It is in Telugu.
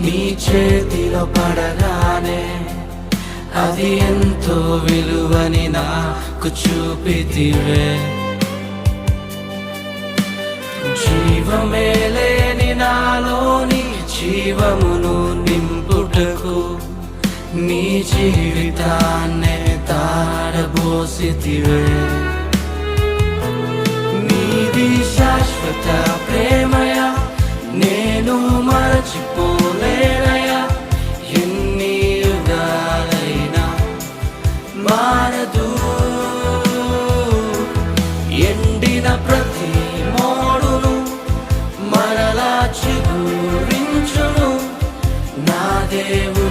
నీ చేతిలో పడగానే అది ఎంతో విలువని నాకు చూపితివే. జీవమే లేని నాలోని జీవమును నింపుటకు నీ జీవితాన్నే తారబోసితివే. నీది శాశ్వత ప్రేమయ నేను మరచిపోలేనయా. ఎన్ని యుగాలైనా మారదు. ఎండిన ప్రతి మోడును మరలా చిగురించును నా దేవుడు.